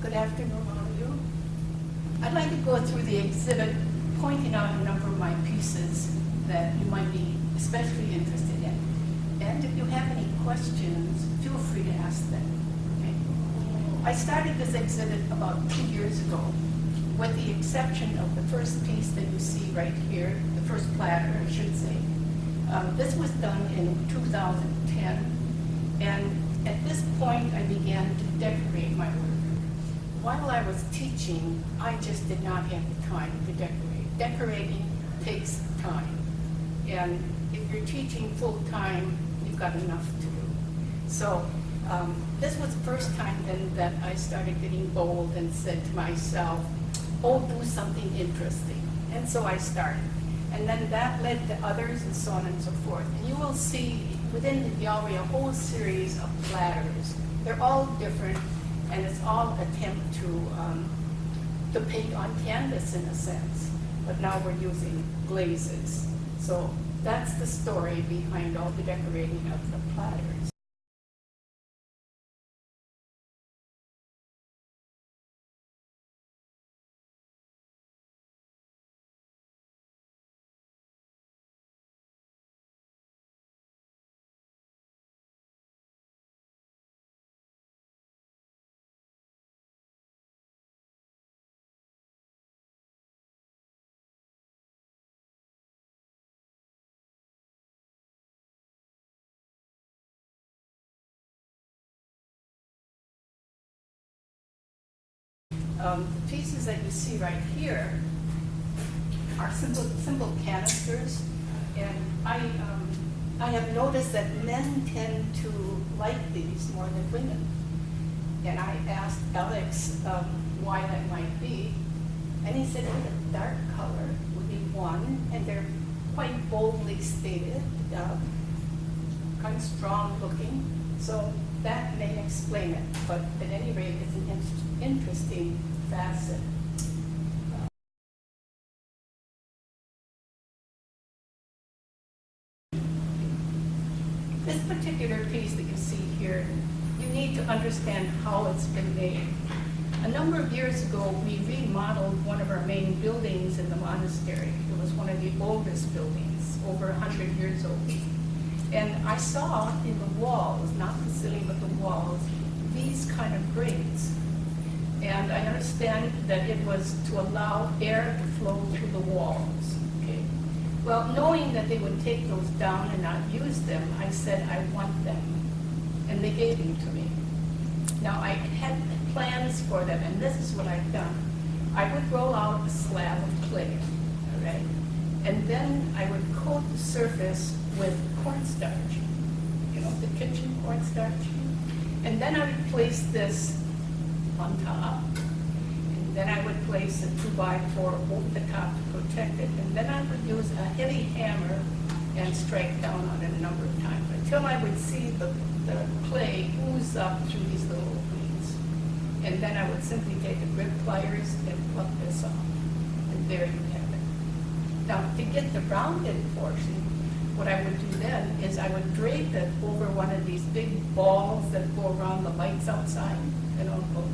Good afternoon, all of you. I'd like to go through the exhibit, pointing out a number of my pieces that you might be especially interested in. And if you have any questions, feel free to ask them. Okay? I started this exhibit about 2 years ago, with the exception of the first piece that you see right here, the first platter, I should say. This was done in 2010, and at this point I began to decorate my work. While I was teaching, I just did not have the time to decorate. Decorating takes time, and if you're teaching full-time, you've got enough to do. So this was the first time then that I started getting bold and said to myself, oh, do something interesting. And so I started. And then that led to others and so on and so forth. And you will see within the gallery a whole series of platters. They're all different, and it's all attempt to paint on canvas in a sense. But now we're using glazes. So that's the story behind all the decorating of the platters. The pieces that you see right here are simple canisters, and I have noticed that men tend to like these more than women. And I asked Alex why that might be, and he said a dark color would be one, and they're quite boldly stated, kind of strong looking, so that may explain it, but at any rate, it's an interesting facet. This particular piece that you see here, you need to understand how it's been made. A number of years ago, we remodeled one of our main buildings in the monastery. It was one of the oldest buildings, over 100 years old. And I saw in the walls, not the ceiling, but the walls, these kind of grates. And I understand that it was to allow air to flow through the walls. Okay. Well, knowing that they would take those down and not use them, I said, I want them. And they gave them to me. Now, I had plans for them, and this is what I've done. I would roll out a slab of clay, all right? And then I would coat the surface with cornstarch, you know, the kitchen cornstarch. And then I would place this on top, and then I would place a 2x4 over the top to protect it, and then I would use a heavy hammer and strike down on it a number of times until I would see the clay ooze up through these little openings. And then I would simply take the grip pliers and pluck this off, and there you have it. Now, to get the rounded portion, what I would do then is I would drape it over one of these big balls that go around the lights outside, you know, look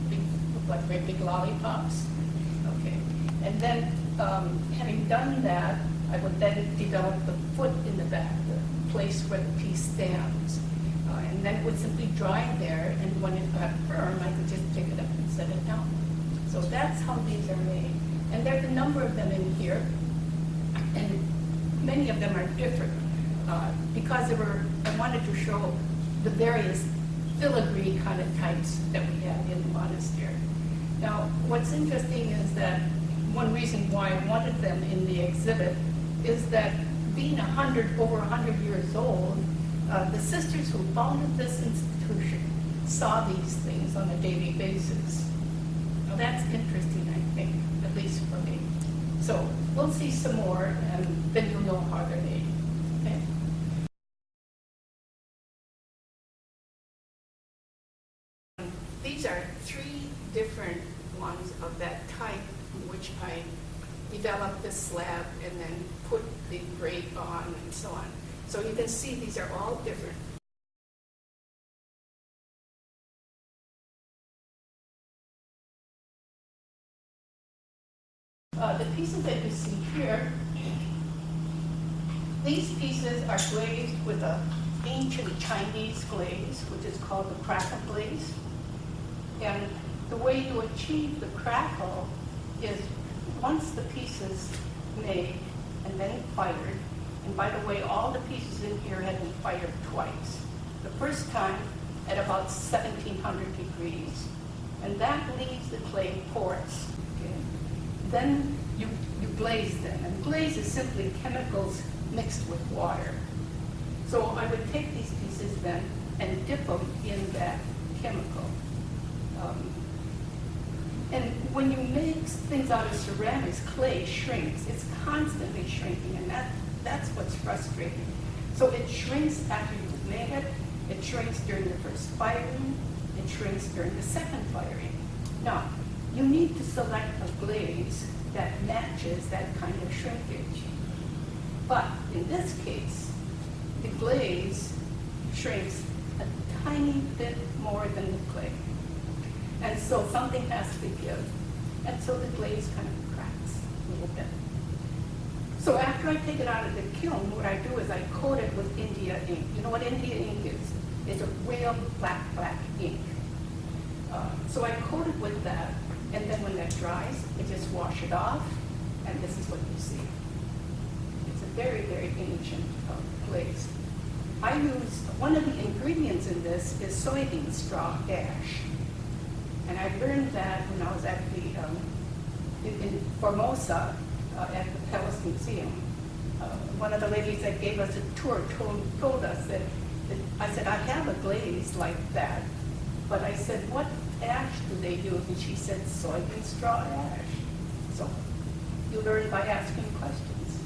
like very big lollipops. Okay. And then, having done that, I would then develop the foot in the back, the place where the piece stands. And then it would simply dry there, and when it got firm, I could just pick it up and set it down. So that's how these are made. And there's a number of them in here, and many of them are different. Because I wanted to show the various filigree kind of types that we have in the monastery. Now, what's interesting is that one reason why I wanted them in the exhibit is that being over 100 years old, the sisters who founded this institution saw these things on a daily basis. Now, that's interesting, I think, at least for me. So we'll see some more, and then you'll know how they're made. Okay? These are 3 different ones of that type in which I developed this slab and then put the grate on and so on. So you can see these are all different. The pieces that you see here, these pieces are glazed with an ancient Chinese glaze, which is called the crackle glaze. And the way to achieve the crackle is once the piece is made and then fired, and by the way, all the pieces in here have been fired twice. The first time at about 1700 degrees, and that leaves the clay porous. Okay? Then you glaze them, and glaze is simply chemicals mixed with water. So I would take these pieces then and dip them in that chemical. And when you make things out of ceramics, clay shrinks. It's constantly shrinking, and that's what's frustrating. So it shrinks after you've made it. It shrinks during the first firing. It shrinks during the second firing. Now, you need to select a glaze that matches that kind of shrinkage. But in this case, the glaze shrinks a tiny bit more than the clay. And so something has to give. And so the glaze kind of cracks a little bit. So after I take it out of the kiln, what I do is I coat it with India ink. You know what India ink is? It's a real black ink. So I coat it with that, and then when that dries, I just wash it off, and this is what you see. It's a very, very ancient glaze. I use, one of the ingredients in this is soybean straw ash. And I learned that when I was at the, in Formosa, at the Palace Museum. One of the ladies that gave us a tour told us that, I said, I have a glaze like that, but I said, what ash do they use? And she said, soybean straw ash. So you learn by asking questions.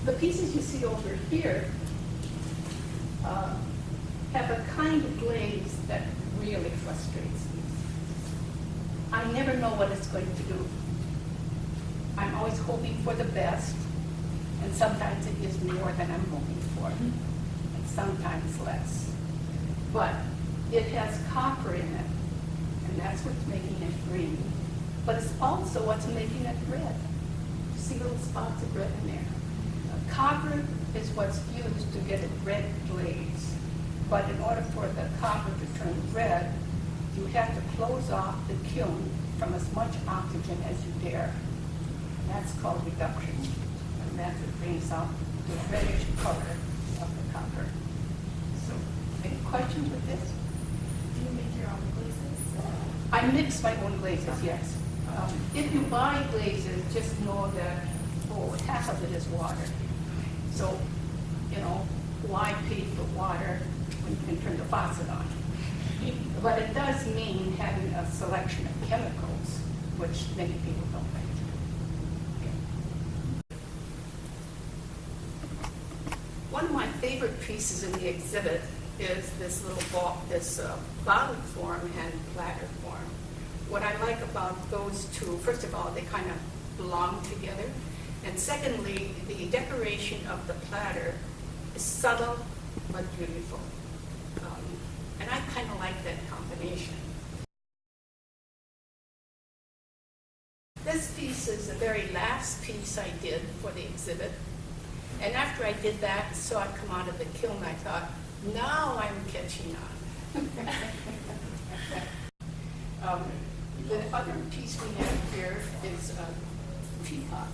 The pieces you see over here have a kind of glaze that really frustrates me. I never know what it's going to do. I'm always hoping for the best, and sometimes it gives more than I'm hoping for, and sometimes less. But it has copper in it, and that's what's making it green. But it's also what's making it red. You see little spots of red in there. Copper is what's used to get a red glaze. But in order for the copper to turn red, you have to close off the kiln from as much oxygen as you dare. And that's called reduction. And that's what brings out the reddish color of the copper. So, any questions with this? Do you make your own glazes? I mix my own glazes, yes. If you buy glazes, just know that, half of it is water. So, you know, why pay for water when you can turn the faucet on? But it does mean having a selection of chemicals, which many people don't like. One of my favorite pieces in the exhibit is this little bottle form and platter form. What I like about those two, first of all, they kind of belong together. And secondly, the decoration of the platter is subtle but beautiful. And I kind of like that combination. This piece is the very last piece I did for the exhibit. And after I did that and saw it come out of the kiln, I thought, now I'm catching on. The other piece we have here is a teapot.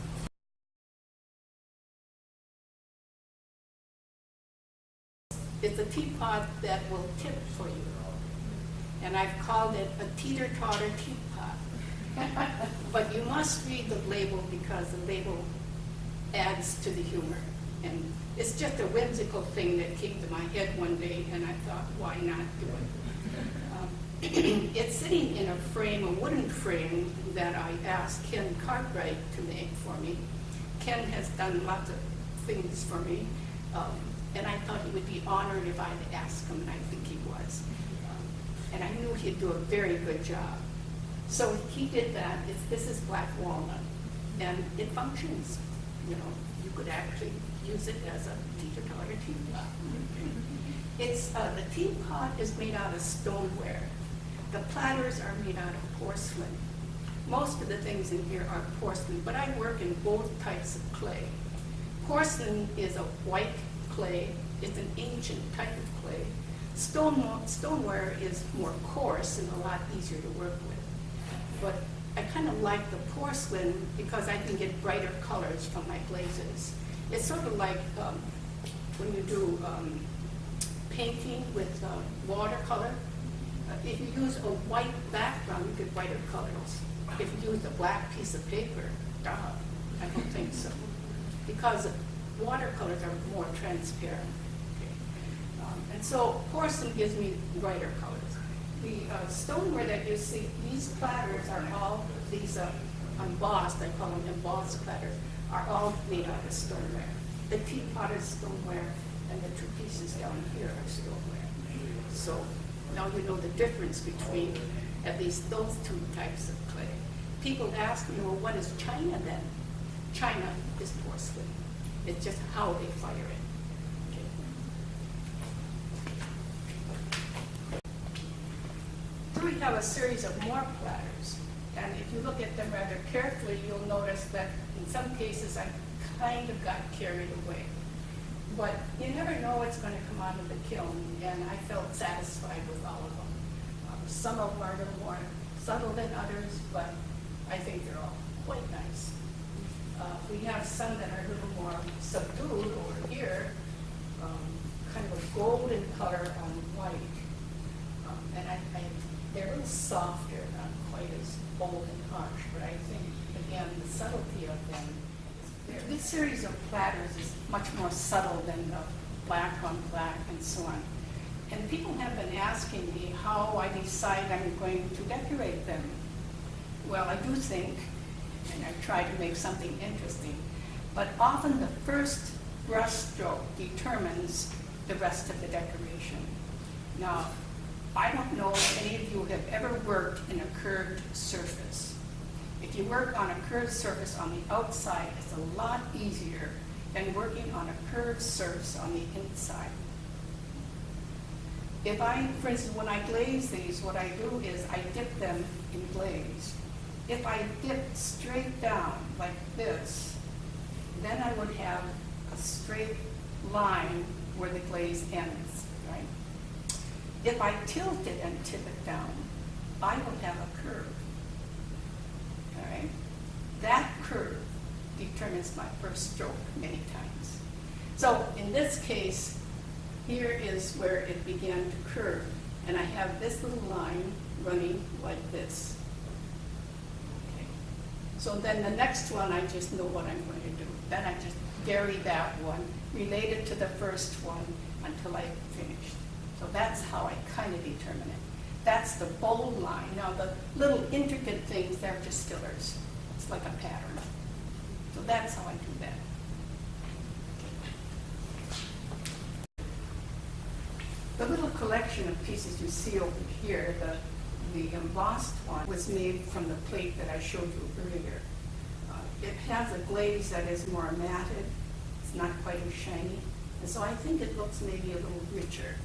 It's a teapot that will tip for you. And I've called it a teeter-totter teapot. But you must read the label because the label adds to the humor. And it's just a whimsical thing that came to my head one day, and I thought, why not do it? It's sitting in a frame, a wooden frame, that I asked Ken Cartwright to make for me. Ken has done lots of things for me. And I thought he would be honored if I had asked him, and I think he was. And I knew he'd do a very good job. So he did that. This is black walnut, and it functions. You know, you could actually use it as a teeter-totter teapot. The teapot is made out of stoneware. The platters are made out of porcelain. most of the things in here are porcelain, but I work in both types of clay. Porcelain is a white clay. It's an ancient type of clay. Stoneware is more coarse and a lot easier to work with. But I kind of like the porcelain because I can get brighter colors from my glazes. It's sort of like when you do painting with watercolor. If you use a white background, you get brighter colors. If you use a black piece of paper, I don't think so. Because watercolors are more transparent. Okay. And so porcelain gives me brighter colors. The stoneware that you see, these platters are all, these embossed, I call them embossed platters, are all made out of stoneware. The teapot is stoneware, and the two pieces down here are stoneware. So now you know the difference between at least those two types of clay. People ask me, well, what is China then? China is porcelain. It's just how they fire it. Okay. Here we have a series of more platters. And if you look at them rather carefully, you'll notice that in some cases I kind of got carried away. But you never know what's going to come out of the kiln, and I felt satisfied with all of them. Some of them are a little more subtle than others, but I think they're all quite nice. We have some that are a little more subdued over here, kind of a golden color on white. And they're a little softer, not quite as bold and harsh, but I think, again, the subtlety of them is there. This series of platters is much more subtle than the black on black and so on. And people have been asking me how I decide I'm going to decorate them. Well, I do think, and I try to make something interesting, but often the first brush stroke determines the rest of the decoration. Now, I don't know if any of you have ever worked in a curved surface. If you work on a curved surface on the outside, it's a lot easier than working on a curved surface on the inside. If I, for instance, when I glaze these, what I do is I dip them in glaze. If I dip straight down like this, then I would have a straight line where the glaze ends, right? If I tilt it and tip it down, I will have a curve, all right? That curve determines my first stroke many times. So in this case, here is where it began to curve, and I have this little line running like this. Okay. So then the next one, I just know what I'm going to do. Then I just vary that one, relate it to the first one until I finished. So that's how I kind of determine it. That's the bold line. Now the little intricate things, they're just fillers. It's like a pattern. So that's how I do that. The little collection of pieces you see over here, the embossed one, was made from the plate that I showed you earlier. It has a glaze that is more matted. It's not quite as shiny. And so I think it looks maybe a little richer.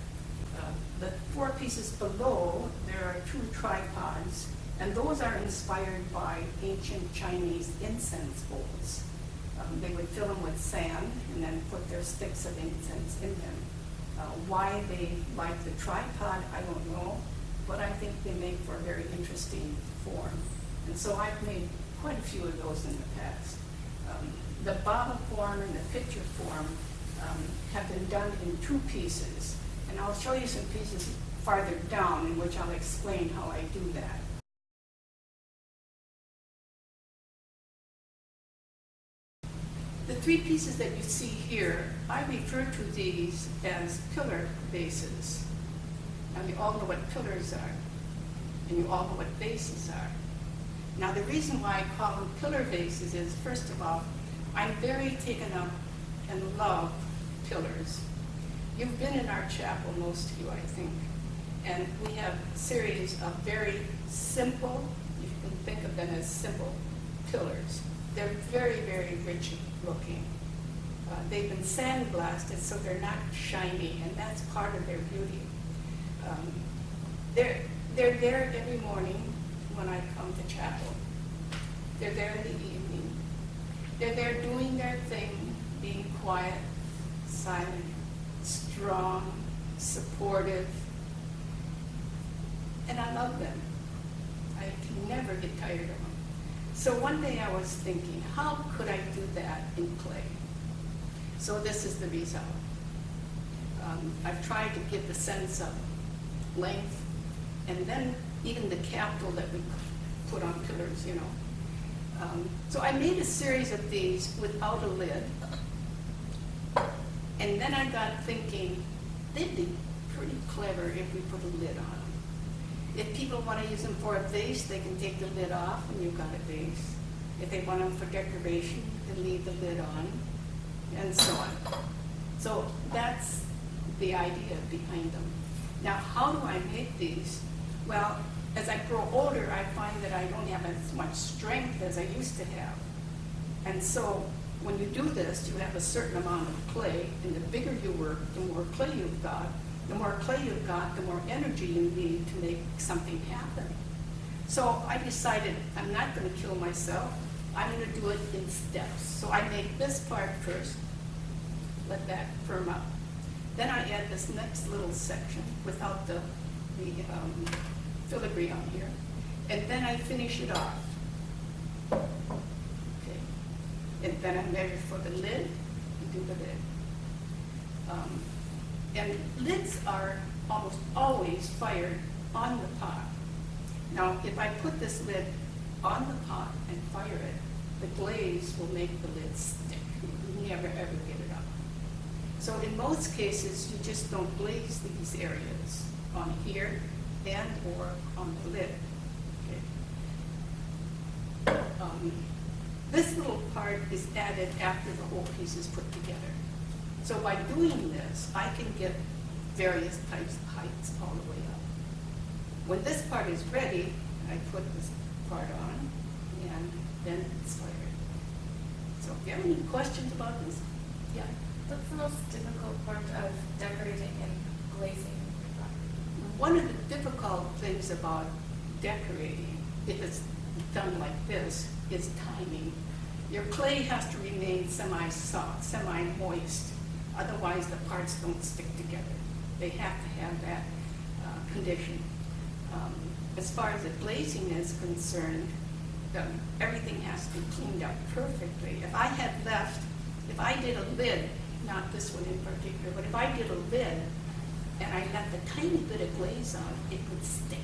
The four pieces below, there are two tripods, and those are inspired by ancient Chinese incense bowls. They would fill them with sand and then put their sticks of incense in them. Why they like the tripod, I don't know, but I think they make for a very interesting form. And so I've made quite a few of those in the past. The Baba form and the picture form have been done in two pieces, and I'll show you some pieces farther down in which I'll explain how I do that. The three pieces that you see here, I refer to these as pillar bases. Now you all know what pillars are, and you all know what bases are. Now the reason why I call them pillar bases is, first of all, I'm very taken up and love pillars. You've been in our chapel, most of you, I think, and we have a series of very simple, you can think of them as simple pillars. They're very, very rich looking. They've been sandblasted, so they're not shiny, and that's part of their beauty. They're there every morning when I come to chapel. They're there in the evening. They're there doing their thing, being quiet, silent, strong, supportive. And I love them. I can never get tired of them. So one day I was thinking, how could I do that in clay? So this is the result. I've tried to give the sense of length, and then even the capital that we put on pillars, you know. So I made a series of these without a lid, and then I got thinking, they'd be pretty clever if we put a lid on them. If people want to use them for a vase, they can take the lid off and you've got a vase. If they want them for decoration, you can leave the lid on, and so on. So that's the idea behind them. Now, how do I make these? Well, as I grow older, I find that I don't have as much strength as I used to have. And so when you do this, you have a certain amount of clay, and the bigger you work, the more clay you've got. The more clay you've got, the more energy you need to make something happen. So I decided I'm not going to kill myself. I'm going to do it in steps. So I make this part first, let that firm up. Then I add this next little section without the filigree on here. And then I finish it off. Okay. And then I measure for the lid and do the lid. And lids are almost always fired on the pot. Now, if I put this lid on the pot and fire it, the glaze will make the lid stick. You never ever get it up. So in most cases, you just don't glaze these areas on here and or on the lid. Okay. This little part is added after the whole piece is put together. So by doing this, I can get various types of heights all the way up. When this part is ready, I put this part on, and then it's fired. So if you have any questions about this? Yeah. What's the most difficult part of decorating and glazing? One of the difficult things about decorating, if it's done like this, is timing. Your clay has to remain semi-soft, semi-moist. Otherwise, the parts don't stick together. They have to have that condition. As far as the glazing is concerned, everything has to be cleaned up perfectly. If I did a lid, not this one in particular, but if I did a lid and I left a tiny bit of glaze on, it would stick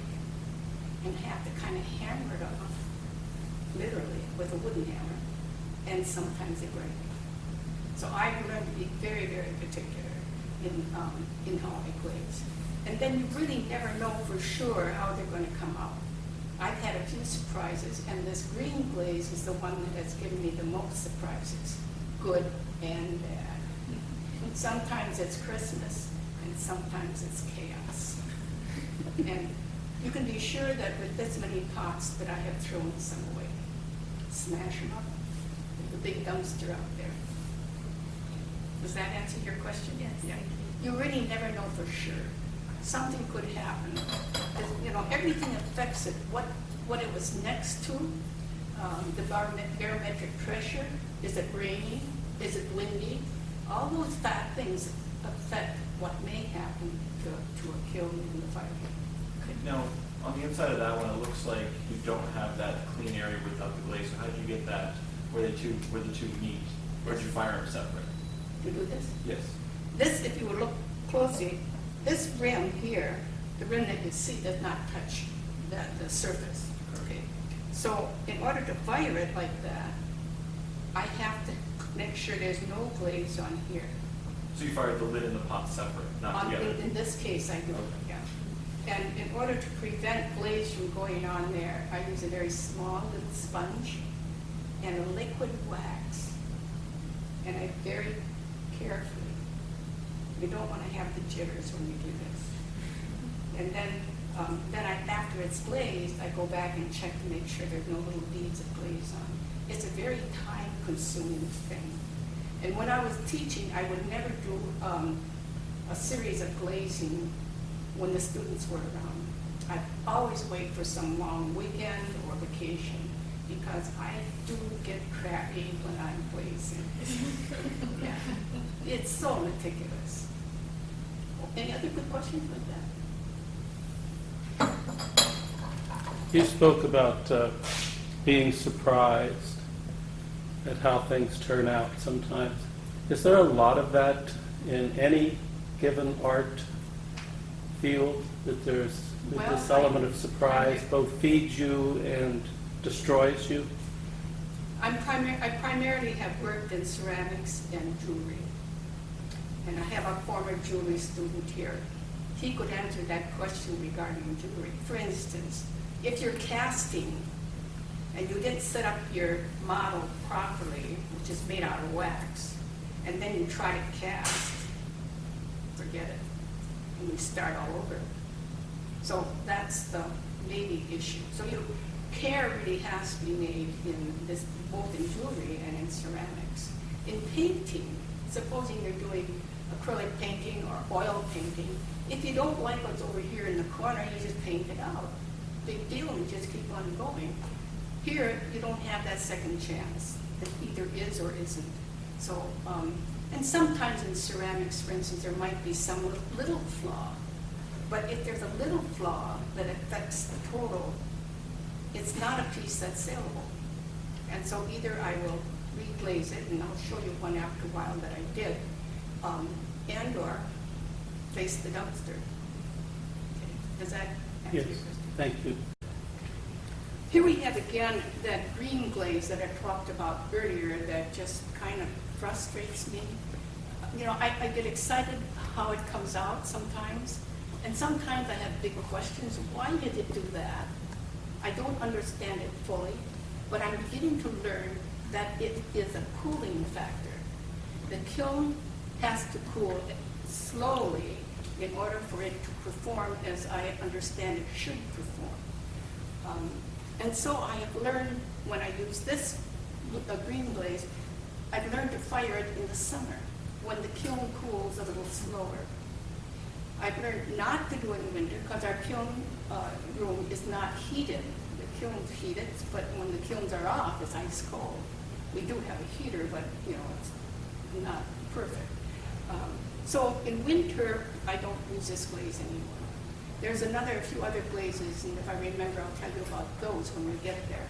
and have to kind of hammer it off, literally, with a wooden hammer, and sometimes it breaks. So I've learned to be very, very particular in how I glaze. And then you really never know for sure how they're going to come out. I've had a few surprises, and this green glaze is the one that has given me the most surprises, good and bad. And sometimes it's Christmas, and sometimes it's chaos. And you can be sure that with this many pots that I have thrown some away. Smash them up. There's a big dumpster out there. Does that answer your question? Yes. Yeah. You really never know for sure. Something could happen. You know, everything affects it. What it was next to, the barometric pressure. Is it rainy? Is it windy? All those bad things affect what may happen to a kiln in the fire pit. Okay. Now, on the inside of that one, it looks like you don't have that clean area without the glaze. So how did you get that where the two meet? Or did you fire them separate? To do this? Yes. This, if you would look closely, this rim here, the rim that you see does not touch the surface. Okay. So in order to fire it like that, I have to make sure there's no glaze on here. So you fired the lid and the pot separate, not together? In this case, I do, yeah. And in order to prevent glaze from going on there, I use a very small little sponge and a liquid wax. And I very carefully, you don't want to have the jitters when you do this. And then after it's glazed, I go back and check to make sure there's no little beads of glaze on. It's a very time-consuming thing. And when I was teaching, I would never do a series of glazing when the students were around. I'd always wait for some long weekend or vacation. because I do get crabby when I'm glazing. Yeah. It's so meticulous. Any other good questions with that? You spoke about being surprised at how things turn out sometimes. Is there a lot of that in any given art field, that there's that this element of surprise both feeds you and destroys you? I primarily have worked in ceramics and jewelry. And I have a former jewelry student here. He could answer that question regarding jewelry. For instance, if you're casting and you didn't set up your model properly, which is made out of wax, and then you try to cast, forget it, and you start all over. So that's the maybe issue. So care really has to be made in this, both in jewelry and in ceramics. In painting, supposing you're doing acrylic painting or oil painting, if you don't like what's over here in the corner, you just paint it out. Big deal, and just keep on going. Here, you don't have that second chance. It either is or isn't. So, and sometimes in ceramics, for instance, there might be some little flaw. But if there's a little flaw that affects the total, it's not a piece that's saleable. And so either I will reglaze it, and I'll show you one after a while that I did, and or face the dumpster. Okay. Does that answer your question? Thank you. Here we have again that green glaze that I talked about earlier that just kind of frustrates me. You know, I get excited how it comes out sometimes, and sometimes I have big questions. Why did it do that? I don't understand it fully, but I'm beginning to learn that it is a cooling factor. The kiln has to cool slowly in order for it to perform as I understand it should perform. And so I have learned, when I use this green glaze, I've learned to fire it in the summer when the kiln cools a little slower. I've learned not to do it in winter because our kiln room is not heated. The kiln's heated, but when the kilns are off, it's ice cold. We do have a heater, but you know, it's not perfect. So in winter, I don't use this glaze anymore. There's a few other glazes, and if I remember, I'll tell you about those when we get there.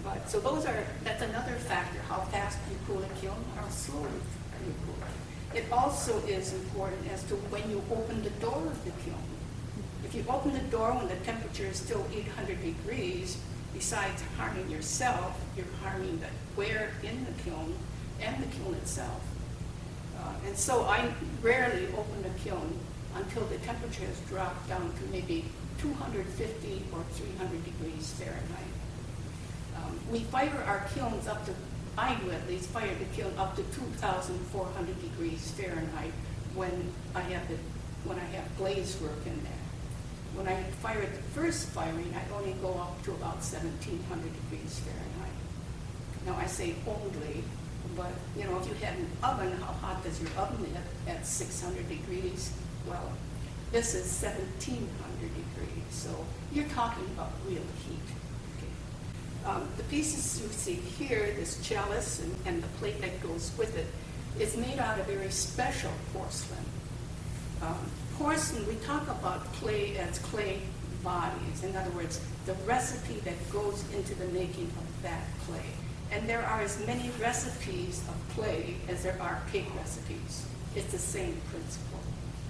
But so that's another factor, how fast you cool a kiln, how slowly you cool it. It also is important as to when you open the door of the kiln. If you open the door when the temperature is still 800 degrees, besides harming yourself, you're harming the wear in the kiln and the kiln itself. And so I rarely open the kiln until the temperature has dropped down to maybe 250 or 300 degrees Fahrenheit. We fire our kilns up to, I do at least, fire the kiln up to 2,400 degrees Fahrenheit when I have glaze work in there. When I fire it the first firing, I only go up to about 1,700 degrees Fahrenheit. Now I say only, but you know, if you had an oven, how hot does your oven get at 600 degrees? Well, this is 1,700 degrees, so you're talking about real heat. Okay. The pieces you see here, this chalice and the plate that goes with it, is made out of very special porcelain. Porcelain, we talk about clay as clay bodies. In other words, the recipe that goes into the making of that clay. And there are as many recipes of clay as there are cake recipes. It's the same principle.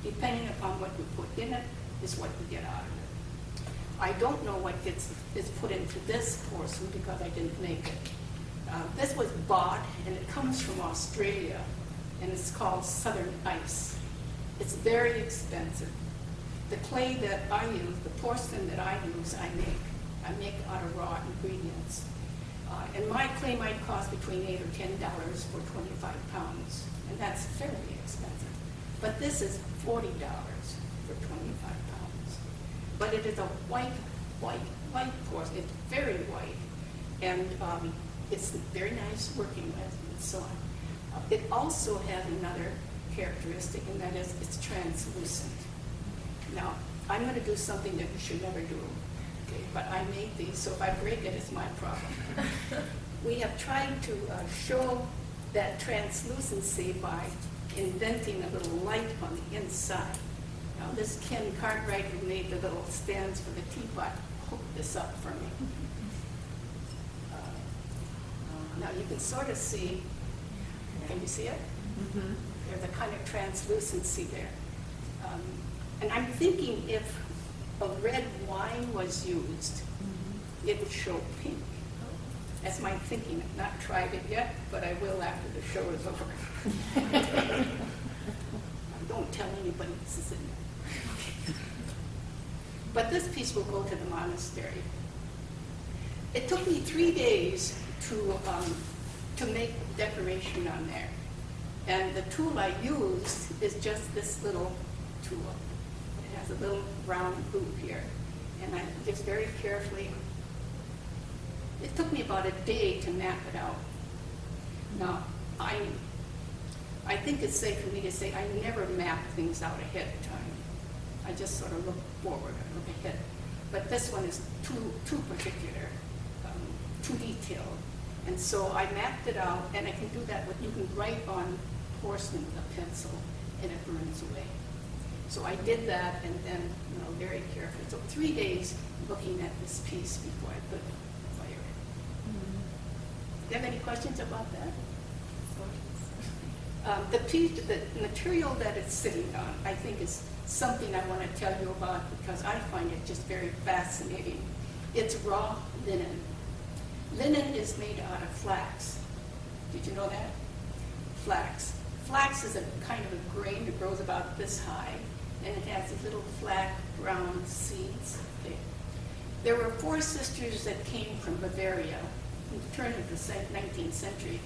Depending upon what you put in it is what you get out of it. I don't know what is put into this porcelain because I didn't make it. This was bought, and it comes from Australia, and it's called Southern Ice. It's very expensive. The clay that I use, the porcelain that I use, I make out of raw ingredients. And my clay might cost between $8 or $10 for 25 pounds, and that's fairly expensive. But this is $40 for 25 pounds. But it is a white porcelain. It's very white, and it's very nice working with, and so on. It also has another characteristic, and that is it's translucent. Now, I'm going to do something that you should never do. Okay, but I made these, so if I break it, it's my problem. We have tried to show that translucency by inventing a little light on the inside. Now this Ken Cartwright, who made the little stands for the teapot, hooked this up for me. Now you can sort of see, can you see it? Mm-hmm. There's a kind of translucency there. And I'm thinking if a red wine was used, it would show pink. That's my thinking. I've not tried it yet, but I will after the show is over. Don't tell anybody this is in there. But this piece will go to the monastery. It took me 3 days to make decoration on there. And the tool I used is just this little tool. It has a little round hoop here. And I just very carefully, it took me about a day to map it out. Now, I think it's safe for me to say I never map things out ahead of time. I just sort of look forward, I look ahead. But this one is too particular, too detailed. And so I mapped it out, and I can do that with, you can write on porcelain with a pencil, and it burns away. So I did that, and then, very carefully. So 3 days looking at this piece before I put fire in. Do you have any questions about that? The material that it's sitting on, I think, is something I want to tell you about because I find it just very fascinating. It's raw linen. Linen is made out of flax. Did you know that? Flax. Flax is a kind of a grain that grows about this high, and it has these little flat, round seeds. Okay. There were 4 sisters that came from Bavaria in the turn of the 19th century,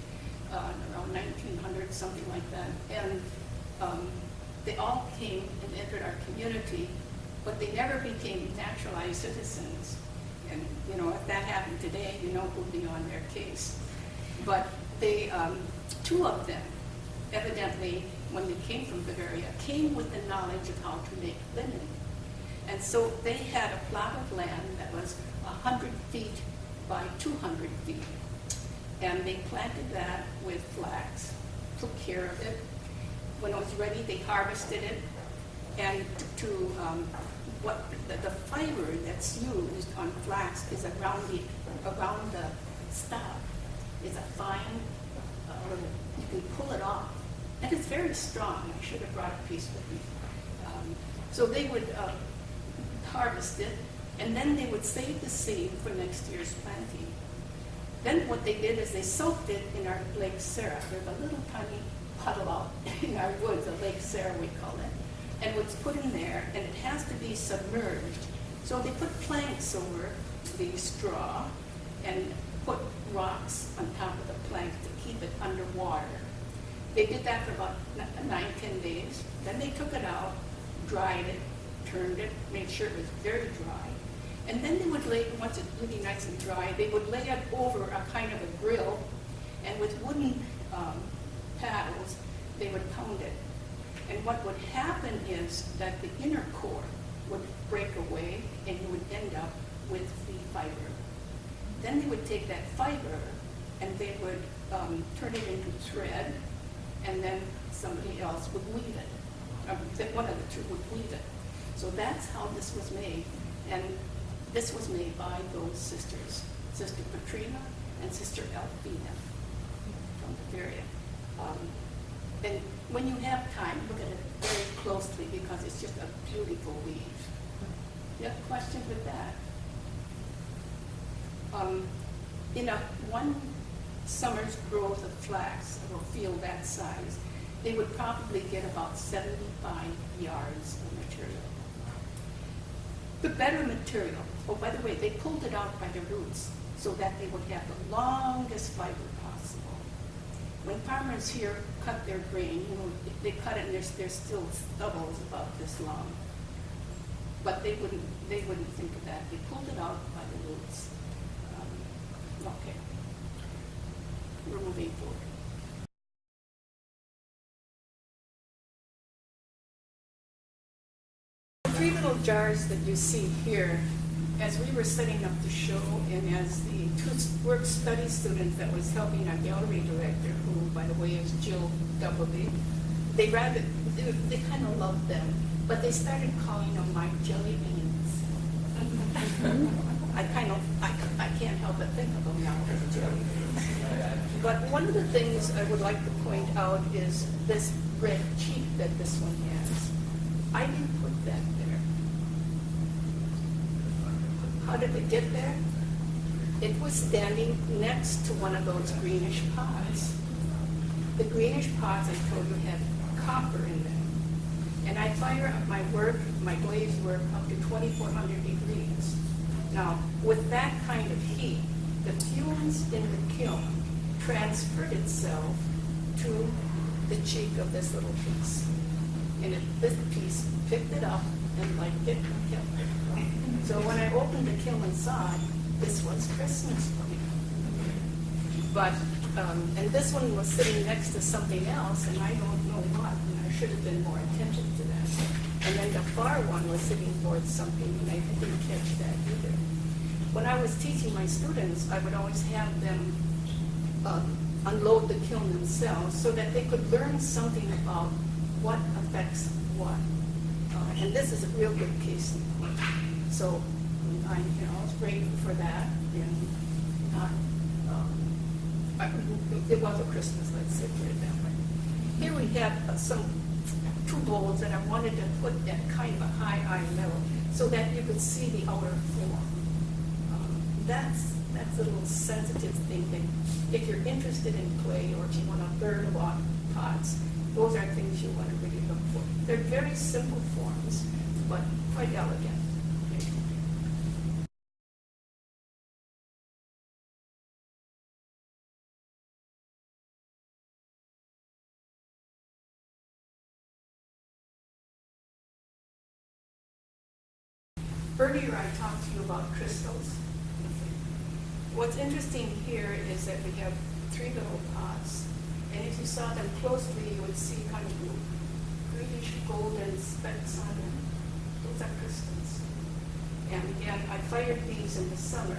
around 1900, something like that. And they all came and entered our community, but they never became naturalized citizens. And, if that happened today, who'd be on their case. But they, 2 of them, evidently, when they came from Bavaria, came with the knowledge of how to make linen. And so they had a plot of land that was 100 feet by 200 feet. And they planted that with flax, took care of it. When it was ready, they harvested it. And the fiber that's used on flax is around the stalk. It's a fine, you can pull it off. And it's very strong. I should have brought a piece with me. So they would harvest it, and then they would save the seed for next year's planting. Then what they did is they soaked it in our Lake Sarah. There's a little tiny puddle out in our woods, a Lake Sarah we call it. And it's put in there, and it has to be submerged. So they put planks over the straw and put rocks on top of the planks to keep it underwater. They did that for about 9-10 days. Then they took it out, dried it, turned it, made sure it was very dry. And then they would lay, once it's really nice and dry, they would lay it over a kind of a grill, and with wooden paddles, they would pound it. And what would happen is that the inner core would break away, and you would end up with the fiber. Then they would take that fiber, and they would turn it into thread, and then somebody else would weave it. One of the 2 would weave it. So that's how this was made. And this was made by those sisters, Sister Katrina and Sister Elfina from Bavaria. And when you have time, look at it very closely because it's just a beautiful weave. You have questions with that? In one summer's growth of flax, or field that size, they would probably get about 75 yards of material. The better material, oh, by the way, they pulled it out by the roots so that they would have the longest fiber possible. When farmers here cut their grain, they cut it and there's still stubbles about this long. But they wouldn't think of that. They pulled it out by the roots. Okay. We're moving forward. The 3 little jars that you see here as we were setting up the show, and as the two work-study students that was helping our gallery director, who, by the way, is Jill Doubleby, they kind of loved them, but they started calling them my jelly beans. I can't help but think of them now as jelly beans. But one of the things I would like to point out is this red cheek that this one has. I didn't put that there. How did it get there? It was standing next to one of those greenish pots. The greenish pots, I told you, had copper in them. And I fire up my glaze work up to 2,400 degrees. Now, with that kind of heat, the fumes in the kiln transferred itself to the cheek of this little piece. And this piece picked it up and liked it and killed it. So when I opened the kiln and saw it, this was Christmas for me. But, and this one was sitting next to something else, and I don't know what, and I should have been more attentive to that. And then the far one was sitting towards something, and I didn't catch that either. When I was teaching my students, I would always have them unload the kiln themselves so that they could learn something about what affects what. And this is a real good case in point. So I was grateful for that. And it was a Christmas, let's say, put it that way. Here we have two bowls that I wanted to put at kind of a high eye level so that you could see the outer form. That's a little sensitive thing that if you're interested in clay or if you want to learn about pots, those are things you want to really look for. They're very simple forms, but quite elegant. Earlier I talked to you about crystals. What's interesting here is that we have three little pots, and if you saw them closely, you would see kind of greenish golden specks on them. Those are crystals. And again, I fired these in the summer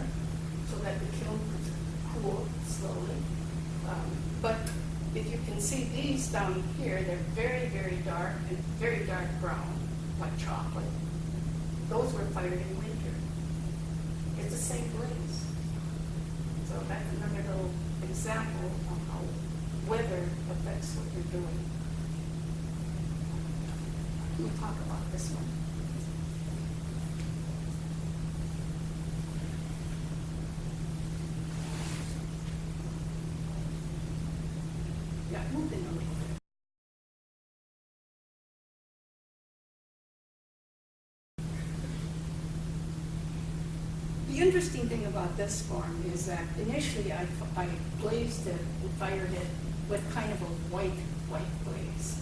so that the kiln could cool slowly. But if you can see these down here, they're very, very dark and very dark brown, like chocolate. Those were fired in winter. It's the same glaze. So that's another little example of how weather affects what you're doing. We'll talk about this one. Yeah, move in a little bit. The interesting thing about this form is that initially I glazed it and fired it with kind of a white glaze.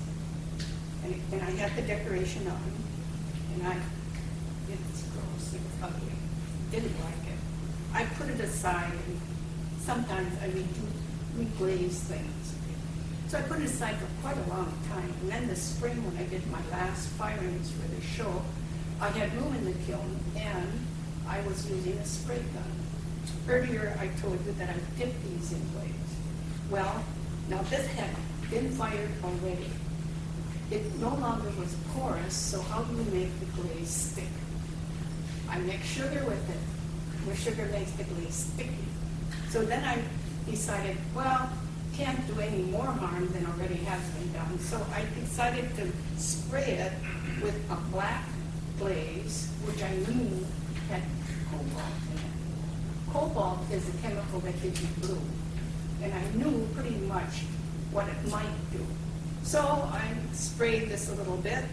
And I had the decoration on, and it's gross, it's ugly, didn't like it. I put it aside, and sometimes I reglaze things. So I put it aside for quite a long time, and then this spring when I did my last firings for the show, I had room in the kiln, and I was using a spray gun. Earlier, I told you that I dipped these in glaze. Well, now this had been fired already. It no longer was porous, so how do you make the glaze stick? I mix sugar with it, where sugar makes the glaze sticky. So then I decided, well, can't do any more harm than already has been done. So I decided to spray it with a black glaze, which I knew had cobalt in it. Cobalt is a chemical that gives you blue. And I knew pretty much what it might do. So I sprayed this a little bit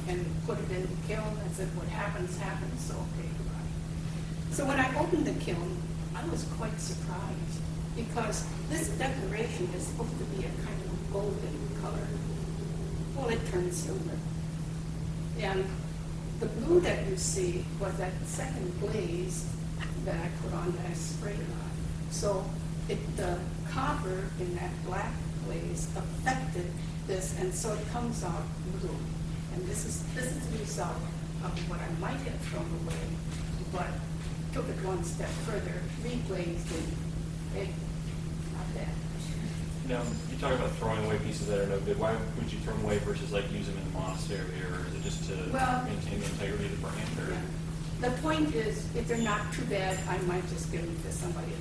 and put it in the kiln and said, what happens, happens, so okay, goodbye. So when I opened the kiln, I was quite surprised because this decoration is supposed to be a kind of golden color. Well, it turned silver. And the blue that you see was that second glaze that I put on, that I sprayed on. So the copper in that black glaze affected this, and so it comes out blue. And this is the result of what I might have thrown away, but took it one step further, reglazed it. Not bad. Now, you talk about throwing away pieces that are no good. Why would you throw them away versus like use them in the monastery, or is it just to maintain the integrity of the brand? Or? Yeah. The point is, if they're not too bad, I might just give them to somebody.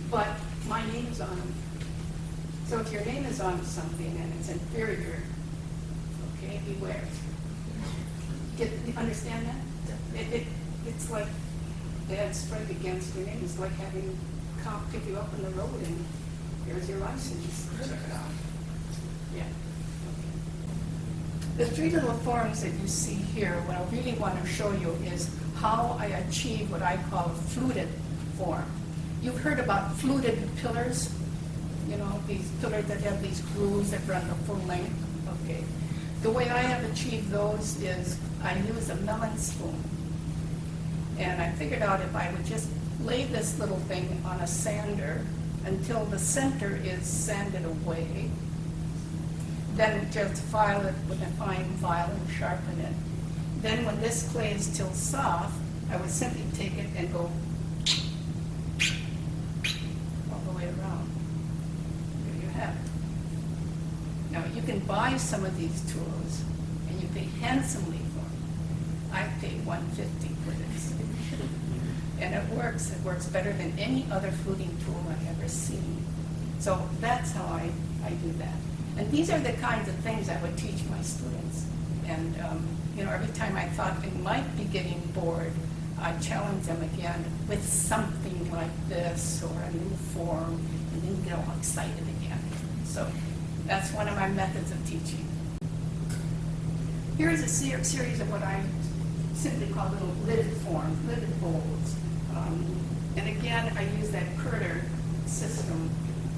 But my name's on them. So if your name is on something and it's inferior, okay, beware. You understand that? It's like bad strike against your name. It's like having a cop pick you up on the road and here's your license. Check it out. Yeah. Okay. The three little forms that you see here, what I really want to show you is how I achieve what I call fluted form. You've heard about fluted pillars, you know, these pillars that have these grooves that run the full length. Okay. The way I have achieved those is I use a melon spoon. And I figured out if I would just lay this little thing on a sander until the center is sanded away, then just file it with a fine file and sharpen it. Then when this clay is still soft, I would simply take it and go all the way around. There you have it. Now you can buy some of these tools and you pay handsomely for them. I paid $150 for this. And it works better than any other fluting tool I've ever seen. So that's how I do that. And these are the kinds of things I would teach my students. And you know, every time I thought they might be getting bored, I challenge them again with something like this or a new form, and then get all excited again. So that's one of my methods of teaching. Here's a series of what I simply call little lidded forms, lidded bowls. And again, I use that curter system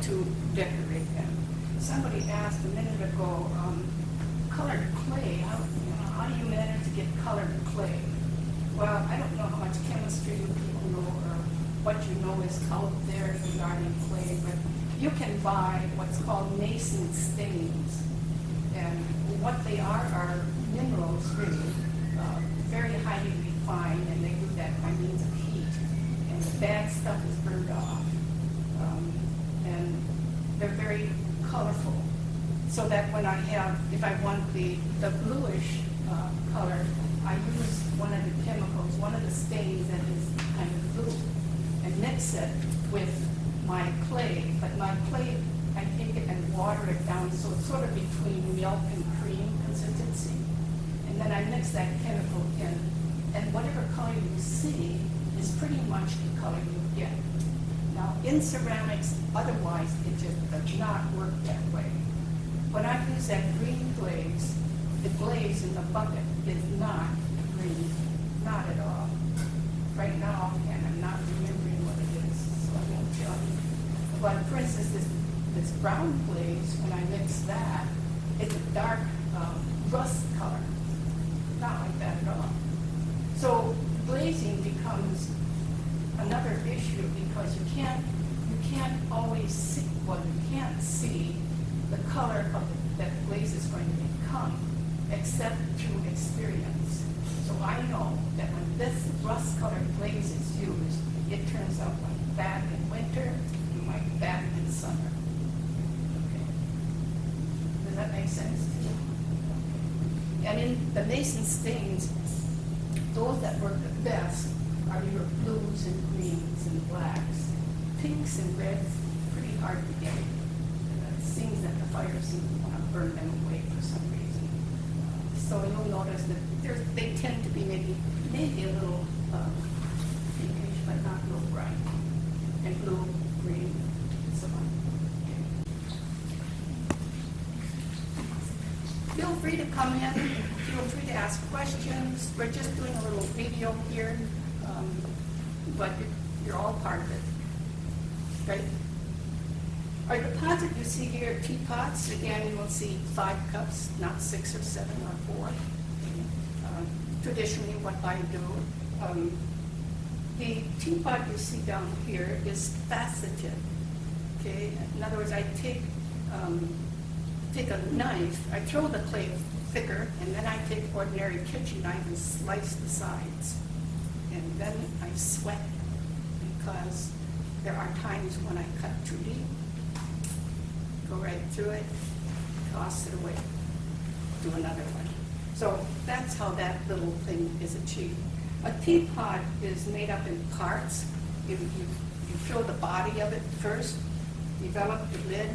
to decorate them. Somebody asked a minute ago, colored clay, how do you manage to get colored clay? Well, I don't know how much chemistry people know or what you know is out there regarding clay, but you can buy what's called mason stains. And what they are minerals, really, very highly refined, and they do that by means of heat. And the bad stuff is burned off. And they're very colorful. So that when I have, if I want the bluish color, I use one of the chemicals, one of the stains that is kind of blue, and mix it with my clay. But my clay, I take it and water it down so it's sort of between milk and cream consistency. And then I mix that chemical in. And whatever color you see is pretty much the color you get. Now, in ceramics, otherwise, it just does not work that way. When I use that green glaze, the glaze in the bucket is not green, not at all. Right now, and I'm not remembering what it is, so I won't tell you. But for instance, this brown glaze, when I mix that, it's a dark rust color. Not like that at all. So glazing becomes another issue because you can't always see, well, you can't see the color of that glaze is going to become except through experience. So I know that when this rust colored glaze is used, it turns out like that in winter and like that in summer. Okay. Does that make sense to you? Okay. And in the mason stains, those that work the best are your blues and greens and blacks. Pinks and reds, pretty hard to get. It seems that the fire seems to want to burn them away for some reason. So you'll notice that they tend to be maybe a little pinkish, but not real bright. And blue, green, and so on. Okay. Feel free to come in. Feel free to ask questions. We're just doing a little video here, but you're all part of it. Right? Our deposit you see here, teapots, again, you will see 5 cups, not 6 or 7 or 4. Traditionally, what I do. The teapot you see down here is faceted. Okay? In other words, I take a knife, I throw the clay thicker, and then I take ordinary kitchen knife and slice the sides. and then I sweat because there are times when I cut too deep, go right through it, toss it away, do another one. So that's how that little thing is achieved. A teapot is made up in parts. You fill the body of it first, develop the lid,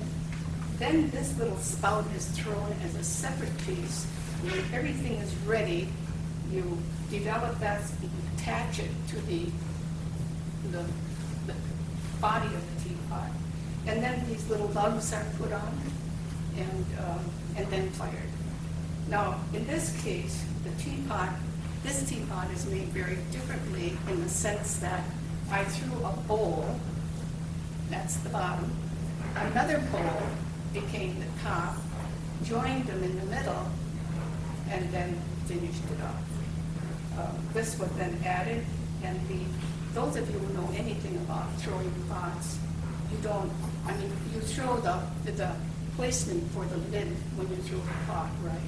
then this little spout is thrown as a separate piece. When everything is ready, you develop that, attach it to the body of the teapot. And then these little lugs are put on and then fired. Now, in this case, this teapot is made very differently in the sense that I threw a bowl, that's the bottom, another bowl became the top, joined them in the middle, and then finished it off. This was then added, and those of you who know anything about throwing pots, you throw the placement for the lid when you throw the pot, right?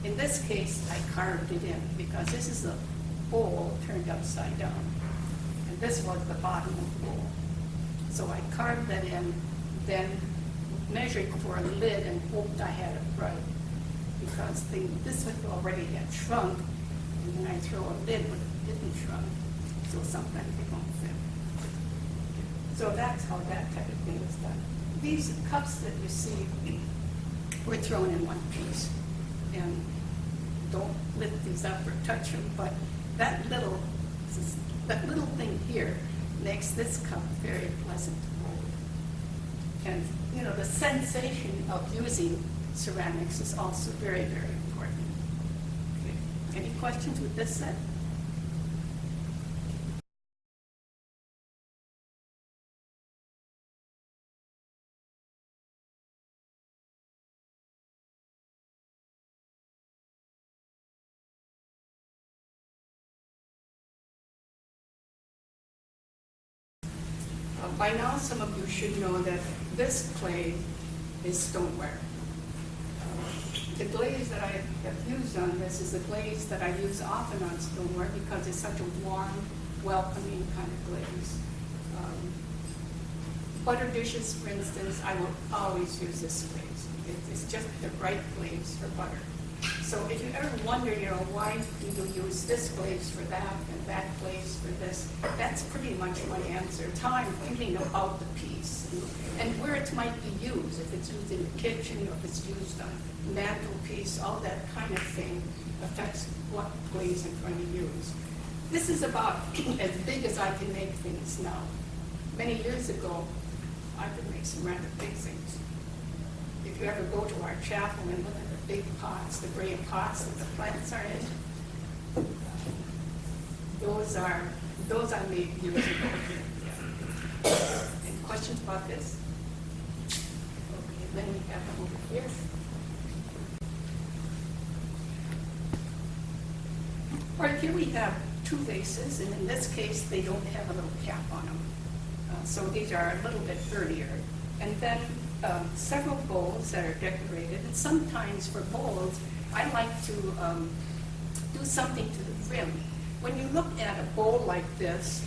In this case, I carved it in because this is a bowl turned upside down, and this was the bottom of the bowl. So I carved that in, then measured for a lid and hoped I had it right, because this one already had shrunk, and then I throw a lid when it didn't shrunk, so sometimes it won't fit. So that's how that type of thing is done. These cups that you see were thrown in one piece, and don't lift these up or touch them, but that little thing here makes this cup very pleasant to hold. And the sensation of using ceramics is also very, very important. Okay. Any questions with this set? By now, some of you should know that this clay is stoneware. The glaze that I have used on this is the glaze that I use often on stoneware because it's such a warm, welcoming kind of glaze. Butter dishes, for instance, I will always use this glaze. It's just the right glaze for butter. So if you ever wonder, why do you use this glaze for that and that glaze for this, that's pretty much my answer. It's how I'm thinking about the piece and where it might be used, if it's used in the kitchen or if it's used on mantelpiece, all that kind of thing affects what glaze I'm trying to use. This is about as big as I can make things now. Many years ago, I could make some rather big things. If you ever go to our chapel and look at the big pots, the gray pots that the plants are in, those I made years ago. Any questions about this? Okay, then we have them over here. All right, here we have two vases, and in this case, they don't have a little cap on them. So these are a little bit earlier. And then several bowls that are decorated, and sometimes for bowls, I like to do something to the rim. When you look at a bowl like this,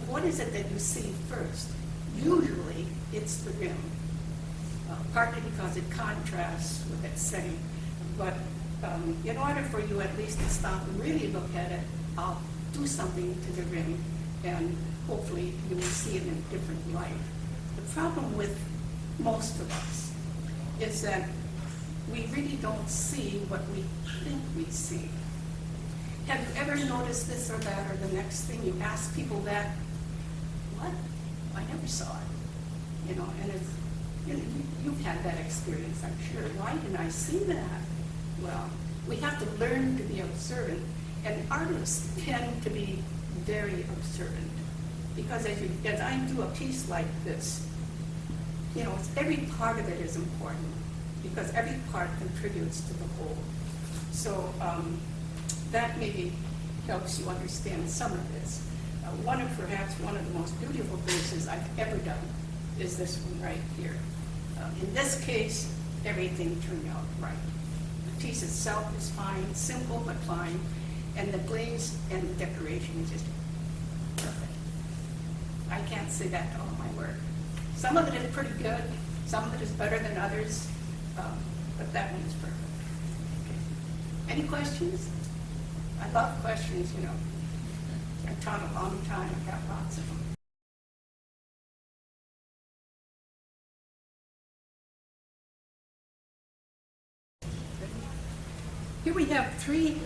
what is it that you see first? Usually, it's the rim, partly because it contrasts with that setting. But in order for you at least to stop and really look at it, I'll do something to the rim, and hopefully you will see it in a different light. The problem with most of us is that we really don't see what we think we see. Have you ever noticed this or that or the next thing? You ask people that, what? I never saw it. And it's, you've had that experience, I'm sure. Why didn't I see that? Well, we have to learn to be observant, and artists tend to be very observant. Because as I do a piece like this, every part of it is important because every part contributes to the whole. So that maybe helps you understand some of this. Perhaps one of the most beautiful pieces I've ever done is this one right here. In this case, everything turned out right. The piece itself is fine, simple but fine. And the glaze and the decoration is just perfect. I can't say that to all my work. Some of it is pretty good, some of it is better than others, but that one is perfect. Any questions? I love questions, you know. I've taught a long time, I've got lots of them. Here we have 3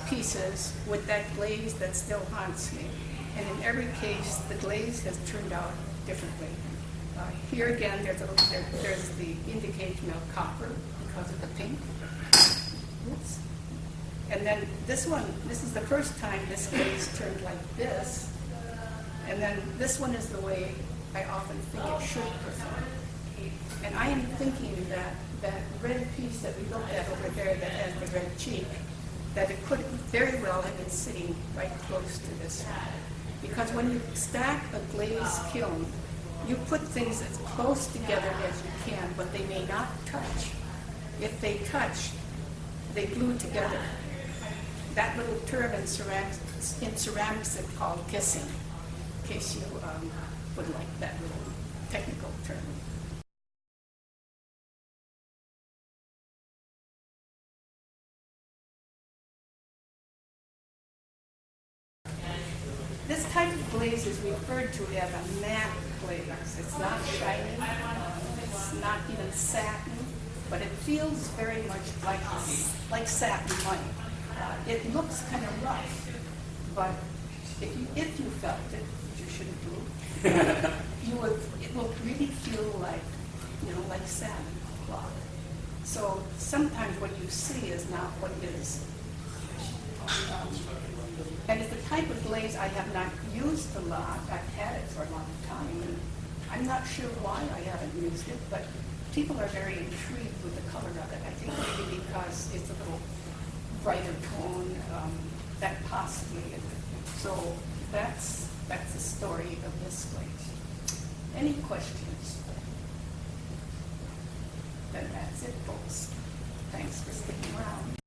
pieces with that glaze that still haunts me. And in every case, the glaze has turned out differently. Here again, there's the indication of copper because of the pink. Oops. And then this one, this is the first time this glaze turned like this. And then this one is the way I often think it should perform. And I am thinking that that red piece that we looked at over there that has the red cheek, that it could very well have been sitting right close to this one. Because when you stack a glazed kiln, you put things as close together as you can, but they may not touch. If they touch, they glue together. That little term in ceramics is called kissing, in case you would like that little technical term. This type of glaze is referred to as a matte glaze. It's not shiny, it's not even satin, but it feels very much like satin money. It looks kind of rough, but if you felt it, which you shouldn't do, it will really feel like, you know, like satin cloth. So sometimes what you see is not what it is. And it's the type of glaze I have not used a lot. I've had it for a long time, and I'm not sure why I haven't used it, but people are very intrigued with the color of it. I think maybe because it's a little brighter tone, that possibly is it. So that's the story of this glaze. Any questions? Then that's it, folks. Thanks for sticking around.